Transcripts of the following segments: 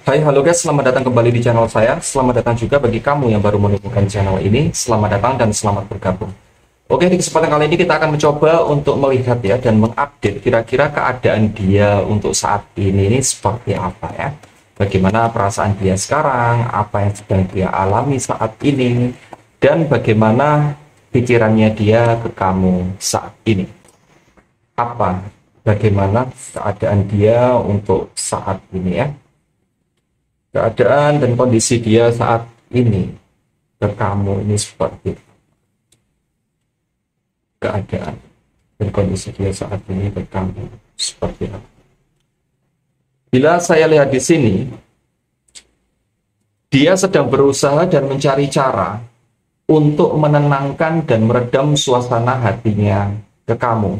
Hai, halo guys, selamat datang kembali di channel saya. Selamat datang juga bagi kamu yang baru menemukan channel ini. Selamat datang dan selamat bergabung. Oke, di kesempatan kali ini kita akan mencoba untuk melihat ya dan mengupdate kira-kira keadaan dia untuk saat ini seperti apa ya. Bagaimana perasaan dia sekarang, apa yang sedang dia alami saat ini, dan bagaimana pikirannya dia ke kamu saat ini. Bagaimana keadaan dia untuk saat ini ya. Keadaan dan kondisi dia saat ini ke kamu ini seperti keadaan dan kondisi dia saat ini ke kamu seperti apa. Bila saya lihat di sini, dia sedang berusaha dan mencari cara untuk menenangkan dan meredam suasana hatinya ke kamu.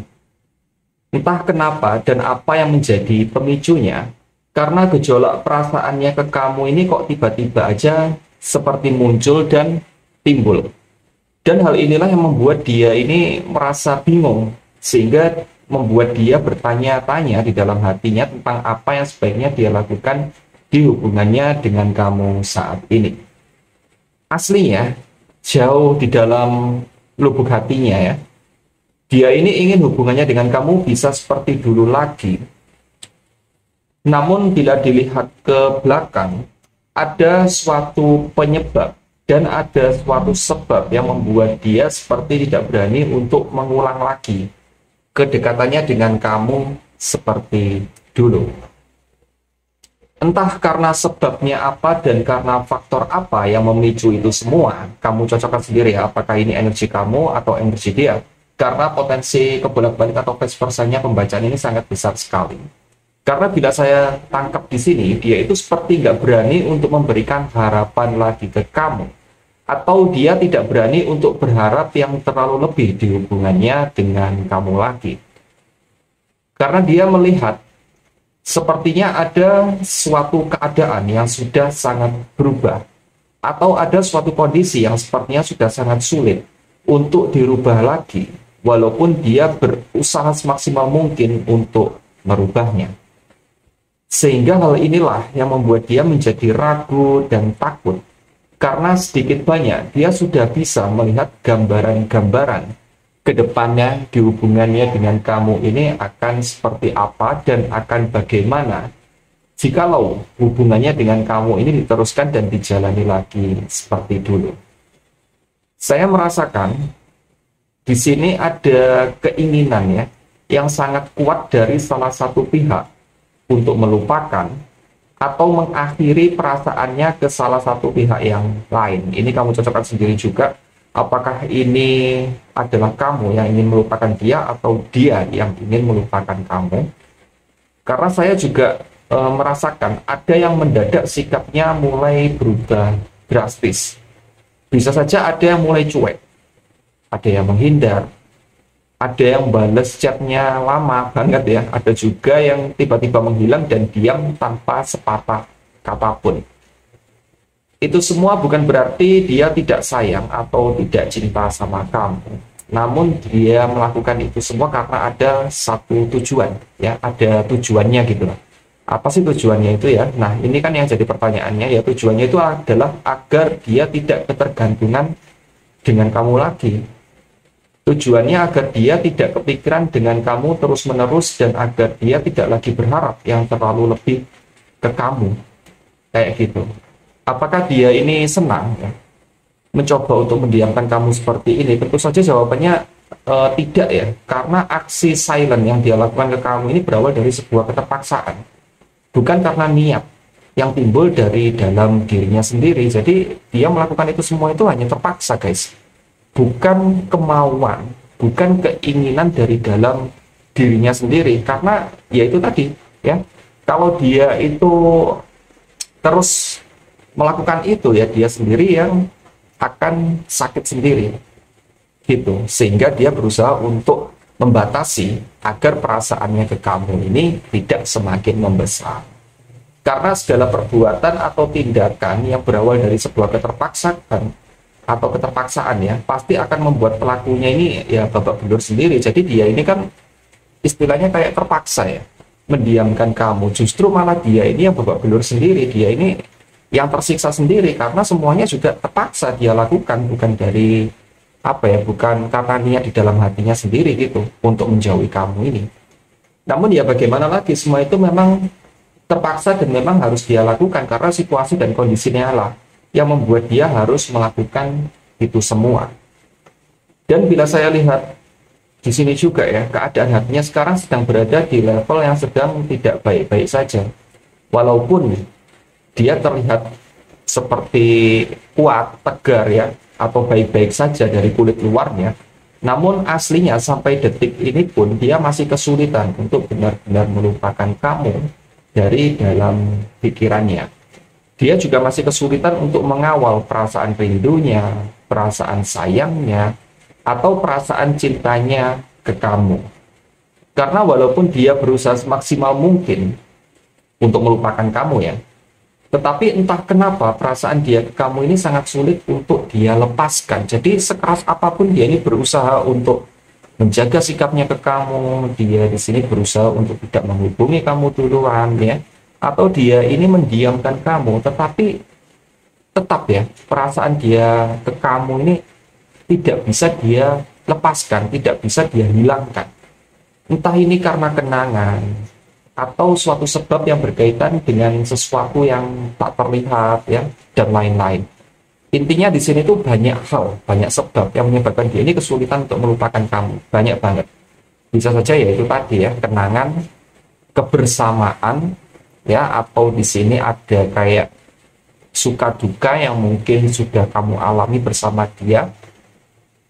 Entah kenapa dan apa yang menjadi pemicunya, karena gejolak perasaannya ke kamu ini kok tiba-tiba aja seperti muncul dan timbul. Dan hal inilah yang membuat dia ini merasa bingung, sehingga membuat dia bertanya-tanya di dalam hatinya tentang apa yang sebaiknya dia lakukan di hubungannya dengan kamu saat ini. Aslinya, jauh di dalam lubuk hatinya ya, dia ini ingin hubungannya dengan kamu bisa seperti dulu lagi. Namun bila dilihat ke belakang, ada suatu penyebab dan ada suatu sebab yang membuat dia seperti tidak berani untuk mengulang lagi kedekatannya dengan kamu seperti dulu. Entah karena sebabnya apa dan karena faktor apa yang memicu itu semua, kamu cocokkan sendiri ya, apakah ini energi kamu atau energi dia. Karena potensi kebolak-balik atau vice versanya pembacaan ini sangat besar sekali. Karena bila saya tangkap di sini, dia itu seperti nggak berani untuk memberikan harapan lagi ke kamu. Atau dia tidak berani untuk berharap yang terlalu lebih di hubungannya dengan kamu lagi. Karena dia melihat, sepertinya ada suatu keadaan yang sudah sangat berubah. Atau ada suatu kondisi yang sepertinya sudah sangat sulit untuk dirubah lagi. Walaupun dia berusaha semaksimal mungkin untuk merubahnya. Sehingga hal inilah yang membuat dia menjadi ragu dan takut. Karena sedikit banyak dia sudah bisa melihat gambaran-gambaran ke depannya di hubungannya dengan kamu ini akan seperti apa dan akan bagaimana jikalau hubungannya dengan kamu ini diteruskan dan dijalani lagi seperti dulu. Saya merasakan di sini ada keinginan ya yang sangat kuat dari salah satu pihak untuk melupakan atau mengakhiri perasaannya ke salah satu pihak yang lain. Ini kamu cocokkan sendiri juga. Apakah ini adalah kamu yang ingin melupakan dia atau dia yang ingin melupakan kamu? Karena saya juga merasakan ada yang mendadak sikapnya mulai berubah drastis. Bisa saja ada yang mulai cuek, ada yang menghindar, ada yang balas chatnya lama banget ya, ada juga yang tiba-tiba menghilang dan diam tanpa sepatah kata pun. Itu semua bukan berarti dia tidak sayang atau tidak cinta sama kamu, namun dia melakukan itu semua karena ada satu tujuan ya, ada tujuannya gitu loh. Apa sih tujuannya itu ya? Nah, ini kan yang jadi pertanyaannya ya, tujuannya itu adalah agar dia tidak ketergantungan dengan kamu lagi. Tujuannya agar dia tidak kepikiran dengan kamu terus-menerus dan agar dia tidak lagi berharap yang terlalu lebih ke kamu. Kayak gitu. Apakah dia ini senang ya, mencoba untuk mendiamkan kamu seperti ini? Tentu saja jawabannya tidak ya. Karena aksi silent yang dia lakukan ke kamu ini berawal dari sebuah keterpaksaan. Bukan karena niat yang timbul dari dalam dirinya sendiri. Jadi dia melakukan itu semua itu hanya terpaksa guys. Bukan kemauan, bukan keinginan dari dalam dirinya sendiri, karena ya itu tadi ya, kalau dia itu terus melakukan itu ya dia sendiri yang akan sakit sendiri gitu, sehingga dia berusaha untuk membatasi agar perasaannya ke kamu ini tidak semakin membesar. Karena segala perbuatan atau tindakan yang berawal dari sebuah keterpaksaan atau keterpaksaan ya, pasti akan membuat pelakunya ini ya babak belur sendiri. Jadi dia ini kan istilahnya kayak terpaksa ya, mendiamkan kamu, justru malah dia ini yang babak belur sendiri, dia ini yang tersiksa sendiri karena semuanya juga terpaksa dia lakukan, bukan dari apa ya, bukan karena niat di dalam hatinya sendiri gitu untuk menjauhi kamu ini. Namun ya bagaimana lagi, semua itu memang terpaksa dan memang harus dia lakukan karena situasi dan kondisinya lah yang membuat dia harus melakukan itu semua. Dan bila saya lihat di sini juga ya, keadaan hatinya sekarang sedang berada di level yang sedang tidak baik-baik saja. Walaupun dia terlihat seperti kuat, tegar ya, atau baik-baik saja dari kulit luarnya, namun aslinya sampai detik ini pun dia masih kesulitan untuk benar-benar melupakan kamu dari dalam pikirannya. Dia juga masih kesulitan untuk mengawal perasaan rindunya, perasaan sayangnya, atau perasaan cintanya ke kamu. Karena walaupun dia berusaha semaksimal mungkin untuk melupakan kamu ya, tetapi entah kenapa perasaan dia ke kamu ini sangat sulit untuk dia lepaskan. Jadi sekeras apapun dia ini berusaha untuk menjaga sikapnya ke kamu, dia di sini berusaha untuk tidak menghubungi kamu duluan ya, atau dia ini mendiamkan kamu, tetapi tetap ya perasaan dia ke kamu ini tidak bisa dia lepaskan, tidak bisa dia hilangkan. Entah ini karena kenangan atau suatu sebab yang berkaitan dengan sesuatu yang tak terlihat ya, dan lain-lain. Intinya di sini tuh banyak hal, banyak sebab yang menyebabkan dia ini kesulitan untuk melupakan kamu. Banyak banget. Bisa saja ya itu tadi ya, kenangan, kebersamaan ya, atau di sini ada kayak suka duka yang mungkin sudah kamu alami bersama dia,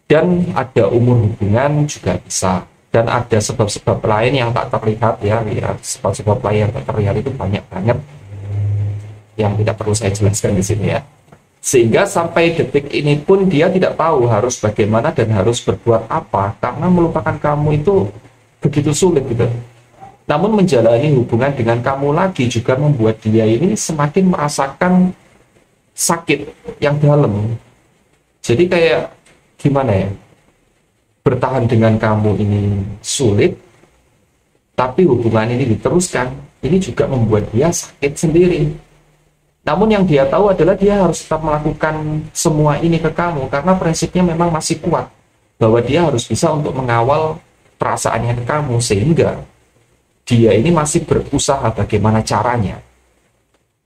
dan ada umur hubungan juga bisa. Dan ada sebab-sebab lain yang tak terlihat ya, sebab-sebab lain yang tak terlihat itu banyak banget yang tidak perlu saya jelaskan di sini ya. Sehingga sampai detik ini pun dia tidak tahu harus bagaimana dan harus berbuat apa, karena melupakan kamu itu begitu sulit gitu. Namun menjalani hubungan dengan kamu lagi juga membuat dia ini semakin merasakan sakit yang dalam. Jadi kayak gimana ya, bertahan dengan kamu ini sulit, tapi hubungan ini diteruskan, ini juga membuat dia sakit sendiri. Namun yang dia tahu adalah dia harus tetap melakukan semua ini ke kamu, karena prinsipnya memang masih kuat, bahwa dia harus bisa untuk mengawal perasaannya ke kamu, sehingga dia ini masih berusaha bagaimana caranya,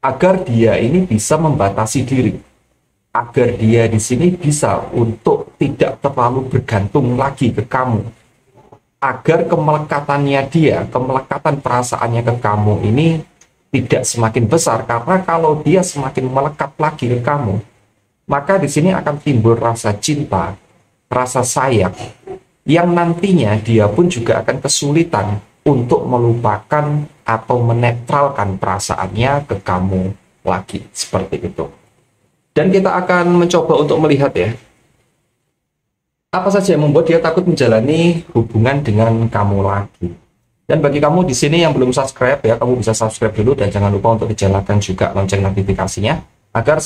agar dia ini bisa membatasi diri, agar dia di sini bisa untuk tidak terlalu bergantung lagi ke kamu, agar kemelekatannya dia, kemelekatan perasaannya ke kamu ini tidak semakin besar. Karena kalau dia semakin melekat lagi ke kamu, maka di sini akan timbul rasa cinta, rasa sayang, yang nantinya dia pun juga akan kesulitan untuk melupakan atau menetralkan perasaannya ke kamu lagi, seperti itu. Dan kita akan mencoba untuk melihat ya, apa saja yang membuat dia takut menjalani hubungan dengan kamu lagi. Dan bagi kamu di sini yang belum subscribe ya, kamu bisa subscribe dulu dan jangan lupa untuk dinyalakan juga lonceng notifikasinya, agar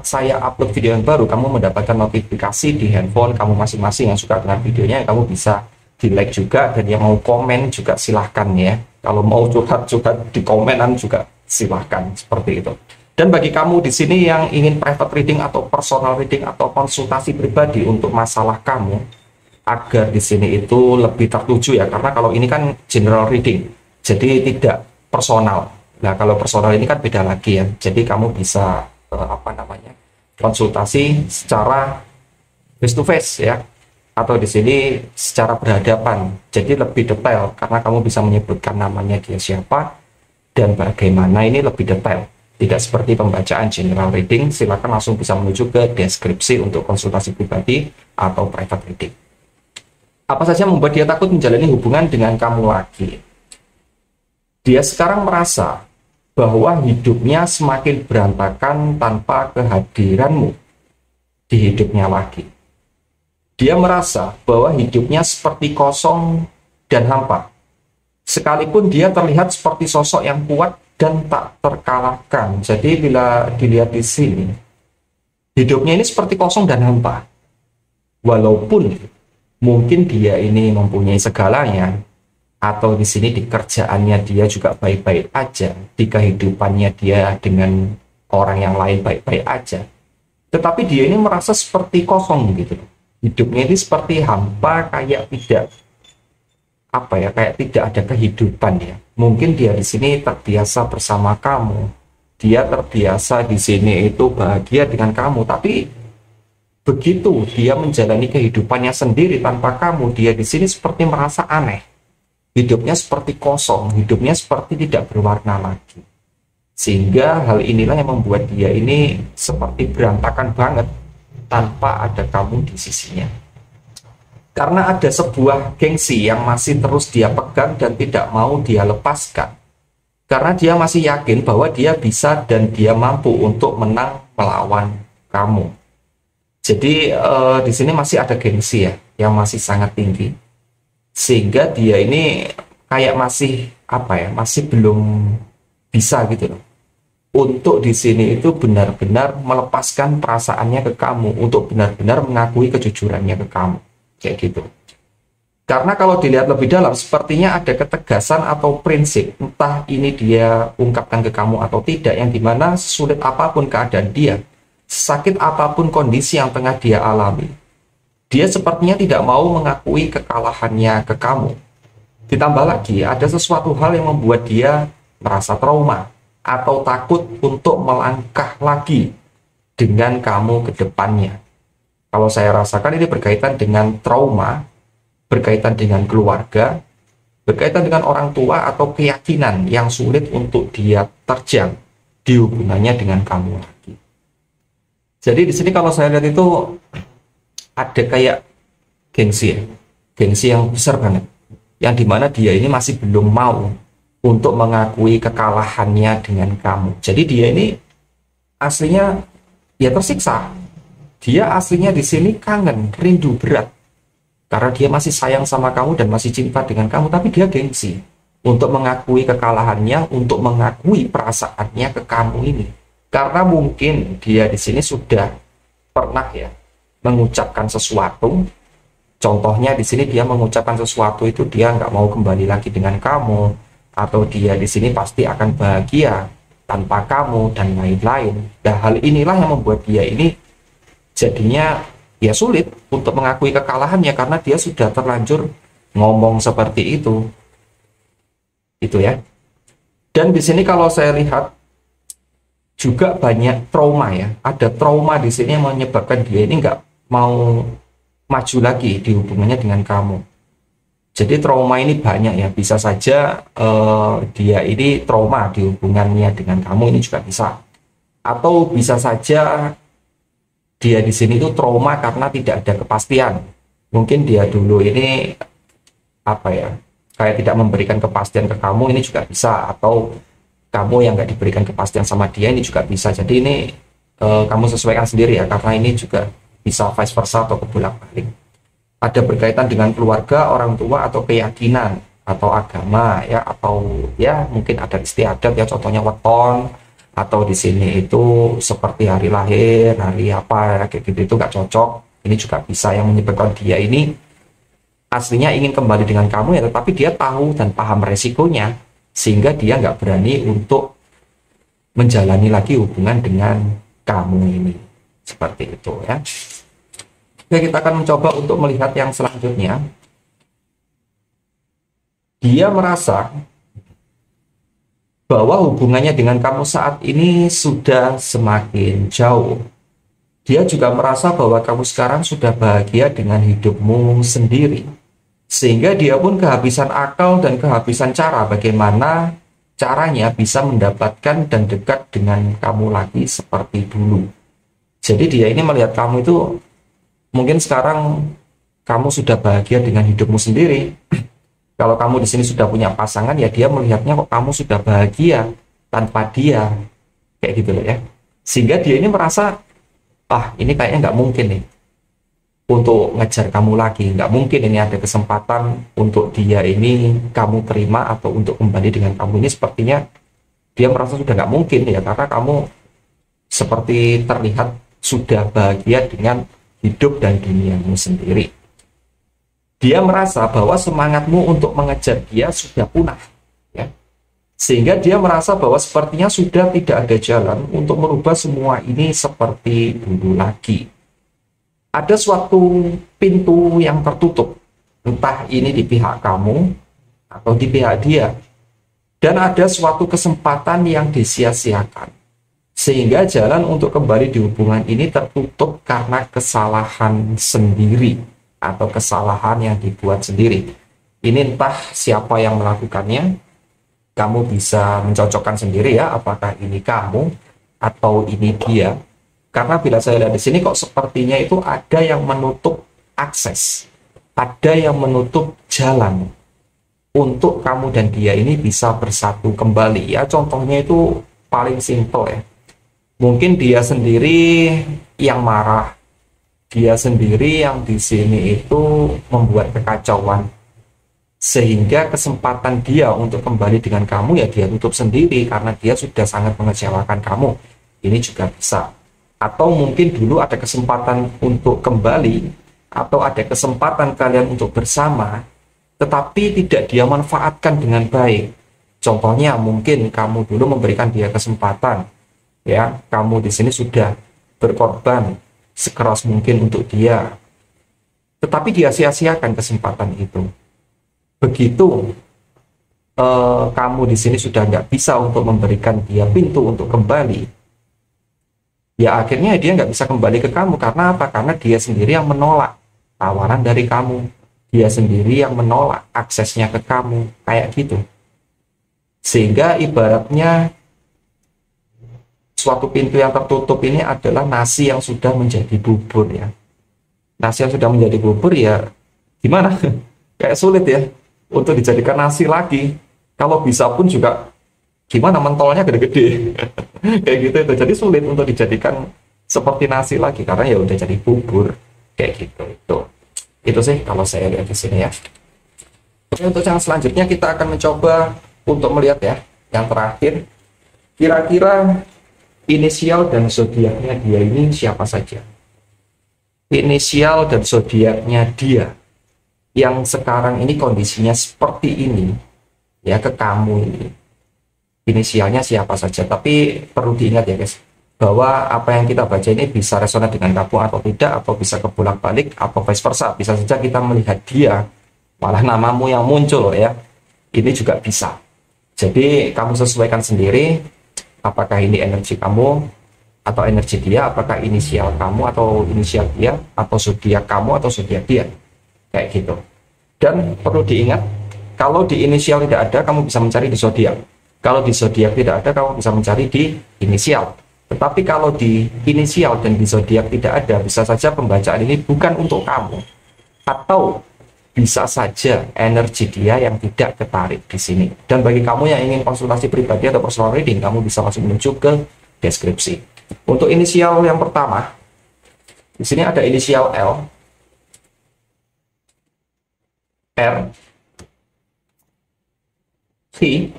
saya upload video yang baru, kamu mendapatkan notifikasi di handphone kamu masing-masing. Yang suka dengan videonya, kamu bisa di like juga, dan yang mau komen juga silahkan ya. Kalau mau curhat-curhat di komenan juga silahkan, seperti itu. Dan bagi kamu di sini yang ingin private reading atau personal reading atau konsultasi pribadi untuk masalah kamu, agar di sini itu lebih tertuju ya, karena kalau ini kan general reading, jadi tidak personal. Nah, kalau personal ini kan beda lagi ya. Jadi kamu bisa konsultasi secara face to face ya, atau di sini secara berhadapan. Jadi lebih detail karena kamu bisa menyebutkan namanya dia siapa dan bagaimana, ini lebih detail. Tidak seperti pembacaan general reading. Silakan langsung bisa menuju ke deskripsi untuk konsultasi pribadi atau private reading. Apa saja membuat dia takut menjalani hubungan dengan kamu lagi? Dia sekarang merasa bahwa hidupnya semakin berantakan tanpa kehadiranmu di hidupnya lagi. Dia merasa bahwa hidupnya seperti kosong dan hampa. Sekalipun dia terlihat seperti sosok yang kuat dan tak terkalahkan. Jadi bila dilihat di sini, hidupnya ini seperti kosong dan hampa. Walaupun mungkin dia ini mempunyai segalanya, atau di sini di kerjaannya dia juga baik-baik aja, di kehidupannya dia dengan orang yang lain baik-baik aja, tetapi dia ini merasa seperti kosong gitu. Hidupnya ini seperti hampa, kayak tidak apa ya, kayak tidak ada kehidupan ya. Mungkin dia di sini terbiasa bersama kamu, dia terbiasa di sini itu bahagia dengan kamu, tapi begitu dia menjalani kehidupannya sendiri tanpa kamu, dia di sini seperti merasa aneh. Hidupnya seperti kosong, hidupnya seperti tidak berwarna lagi. Sehingga hal inilah yang membuat dia ini seperti berantakan banget tanpa ada kamu di sisinya. Karena ada sebuah gengsi yang masih terus dia pegang dan tidak mau dia lepaskan. Karena dia masih yakin bahwa dia bisa dan dia mampu untuk menang melawan kamu. Jadi di sini masih ada gengsi ya, yang masih sangat tinggi. Sehingga dia ini kayak masih apa ya, masih belum bisa gitu loh. Untuk di sini itu benar-benar melepaskan perasaannya ke kamu, untuk benar-benar mengakui kejujurannya ke kamu. Kayak gitu. Karena kalau dilihat lebih dalam, sepertinya ada ketegasan atau prinsip, entah ini dia ungkapkan ke kamu atau tidak, yang dimana sulit apapun keadaan dia, sakit apapun kondisi yang tengah dia alami, dia sepertinya tidak mau mengakui kekalahannya ke kamu. Ditambah lagi, ada sesuatu hal yang membuat dia merasa trauma atau takut untuk melangkah lagi dengan kamu ke depannya. Kalau saya rasakan ini berkaitan dengan trauma, berkaitan dengan keluarga, berkaitan dengan orang tua atau keyakinan yang sulit untuk dia terjang di hubungannya dengan kamu lagi. Jadi di sini kalau saya lihat itu ada kayak gengsi ya, gengsi yang besar banget, yang dimana dia ini masih belum mau untuk mengakui kekalahannya dengan kamu. Jadi dia ini aslinya ya tersiksa. Dia aslinya di sini kangen, rindu berat. Karena dia masih sayang sama kamu dan masih cinta dengan kamu, tapi dia gengsi untuk mengakui kekalahannya, untuk mengakui perasaannya ke kamu ini. Karena mungkin dia di sini sudah pernah ya mengucapkan sesuatu. Contohnya di sini dia mengucapkan sesuatu itu dia nggak mau kembali lagi dengan kamu, atau dia di sini pasti akan bahagia tanpa kamu dan lain-lain. Dan hal inilah yang membuat dia ini jadinya ya sulit untuk mengakui kekalahannya karena dia sudah terlanjur ngomong seperti itu ya. Dan di sini kalau saya lihat juga banyak trauma ya, ada trauma di sini yang menyebabkan dia ini nggak mau maju lagi di hubungannya dengan kamu. Jadi trauma ini banyak ya, bisa saja dia ini trauma di hubungannya dengan kamu, ini juga bisa, atau bisa saja dia di sini itu trauma karena tidak ada kepastian. Mungkin dia dulu ini apa ya, kayak tidak memberikan kepastian ke kamu, ini juga bisa. Atau kamu yang nggak diberikan kepastian sama dia, ini juga bisa. Jadi ini kamu sesuaikan sendiri ya, karena ini juga bisa vice versa atau kebolak-balik. Ada berkaitan dengan keluarga, orang tua, atau keyakinan, atau agama ya, atau ya mungkin ada istiadat ya, contohnya weton, atau di sini itu seperti hari lahir, hari apa kayak gitu, itu nggak cocok. Ini juga bisa yang menyebabkan dia ini aslinya ingin kembali dengan kamu ya, tetapi dia tahu dan paham resikonya, sehingga dia nggak berani untuk menjalani lagi hubungan dengan kamu ini. Seperti itu ya. Oke, kita akan mencoba untuk melihat yang selanjutnya. Dia merasa bahwa hubungannya dengan kamu saat ini sudah semakin jauh. Dia juga merasa bahwa kamu sekarang sudah bahagia dengan hidupmu sendiri. Sehingga dia pun kehabisan akal dan kehabisan cara bagaimana caranya bisa mendapatkan dan dekat dengan kamu lagi seperti dulu. Jadi dia ini melihat kamu itu, mungkin sekarang kamu sudah bahagia dengan hidupmu sendiri. Kalau kamu di sini sudah punya pasangan, ya dia melihatnya kok kamu sudah bahagia tanpa dia, kayak gitu loh ya. Sehingga dia ini merasa, ini kayaknya nggak mungkin nih untuk ngejar kamu lagi, nggak mungkin ini ada kesempatan untuk dia ini kamu terima atau untuk kembali dengan kamu ini. Sepertinya dia merasa sudah nggak mungkin ya, karena kamu seperti terlihat sudah bahagia dengan hidup dan duniamu sendiri. Dia merasa bahwa semangatmu untuk mengejar dia sudah punah, ya. Sehingga dia merasa bahwa sepertinya sudah tidak ada jalan untuk merubah semua ini seperti dulu lagi. Ada suatu pintu yang tertutup, entah ini di pihak kamu atau di pihak dia. Dan ada suatu kesempatan yang disia-siakan. Sehingga jalan untuk kembali di hubungan ini tertutup karena kesalahan sendiri atau kesalahan yang dibuat sendiri. Ini entah siapa yang melakukannya, kamu bisa mencocokkan sendiri ya, apakah ini kamu atau ini dia. Karena bila saya lihat di sini kok sepertinya itu ada yang menutup akses, ada yang menutup jalan untuk kamu dan dia ini bisa bersatu kembali ya. Contohnya itu paling simpel ya. Mungkin dia sendiri yang marah, dia sendiri yang di sini itu membuat kekacauan, sehingga kesempatan dia untuk kembali dengan kamu ya dia tutup sendiri karena dia sudah sangat mengecewakan kamu. Ini juga bisa. Atau mungkin dulu ada kesempatan untuk kembali, atau ada kesempatan kalian untuk bersama, tetapi tidak dia manfaatkan dengan baik. Contohnya mungkin kamu dulu memberikan dia kesempatan, ya, kamu di sini sudah berkorban sekeras mungkin untuk dia, tetapi dia sia-siakan kesempatan itu. Begitu kamu di sini sudah nggak bisa untuk memberikan dia pintu untuk kembali, ya akhirnya dia nggak bisa kembali ke kamu. Karena apa? Karena dia sendiri yang menolak tawaran dari kamu, dia sendiri yang menolak aksesnya ke kamu, kayak gitu. Sehingga ibaratnya suatu pintu yang tertutup ini adalah nasi yang sudah menjadi bubur ya. Nasi yang sudah menjadi bubur ya gimana? Kayak sulit ya untuk dijadikan nasi lagi. Kalau bisa pun juga gimana, mentolnya gede-gede. Kayak gitu itu. Jadi sulit untuk dijadikan seperti nasi lagi karena ya udah jadi bubur kayak gitu. Itu sih kalau saya lihat di sini ya. Oke, untuk yang selanjutnya kita akan mencoba untuk melihat ya yang terakhir, kira-kira inisial dan zodiaknya dia ini siapa saja. Inisial dan zodiaknya dia yang sekarang ini kondisinya seperti ini ya ke kamu ini. Inisialnya siapa saja. Tapi perlu diingat ya guys, bahwa apa yang kita baca ini bisa resonan dengan kamu atau tidak, atau bisa kebolak-balik atau vice versa. Bisa saja kita melihat dia malah namamu yang muncul ya. Ini juga bisa. Jadi kamu sesuaikan sendiri apakah ini energi kamu atau energi dia, apakah inisial kamu atau inisial dia, atau zodiak kamu atau zodiak dia, kayak gitu. Dan perlu diingat, kalau di inisial tidak ada, kamu bisa mencari di zodiak. Kalau di zodiak tidak ada, kamu bisa mencari di inisial. Tetapi kalau di inisial dan di zodiak tidak ada, bisa saja pembacaan ini bukan untuk kamu, atau bisa saja energi dia yang tidak ketarik di sini. Dan bagi kamu yang ingin konsultasi pribadi atau personal reading, kamu bisa langsung menuju ke deskripsi. Untuk inisial yang pertama, di sini ada inisial L, R, C,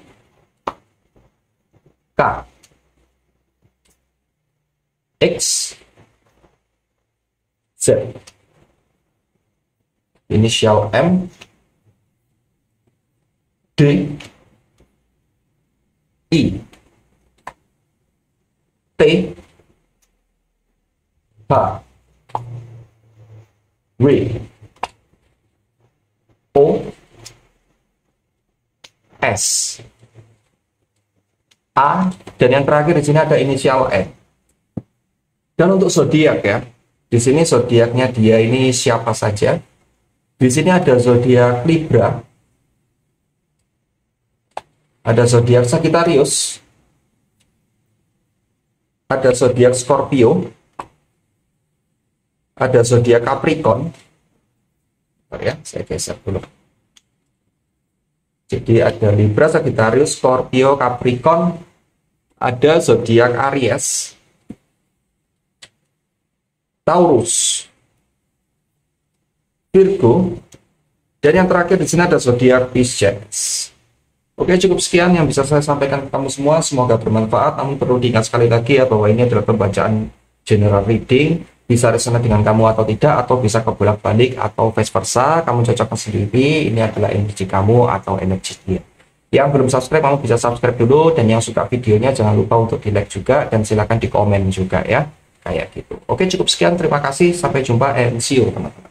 K, X, Z. Inisial M, D, I, T, H, W, O, S, A, dan yang terakhir di sini ada inisial N. Dan untuk zodiak ya, di sini zodiaknya dia ini siapa saja? Di sini ada zodiak Libra, ada zodiak Sagittarius, ada zodiak Scorpio, ada zodiak Capricorn. Bentar ya, saya geser dulu. Jadi ada Libra, Sagittarius, Scorpio, Capricorn, ada zodiak Aries, Taurus, Virgo, dan yang terakhir di sini ada zodiak Pisces. Oke, cukup sekian yang bisa saya sampaikan ke kamu semua. Semoga bermanfaat. Namun perlu diingat sekali lagi ya bahwa ini adalah pembacaan general reading bisa resonate dengan kamu atau tidak, atau bisa kebolak-balik atau vice versa, kamu cocokkan sendiri ini adalah energi kamu atau energi dia. Yang belum subscribe, kamu bisa subscribe dulu, dan yang suka videonya jangan lupa untuk di like juga, dan silahkan di komen juga ya, kayak gitu. Oke, cukup sekian, terima kasih, sampai jumpa and see you teman-teman.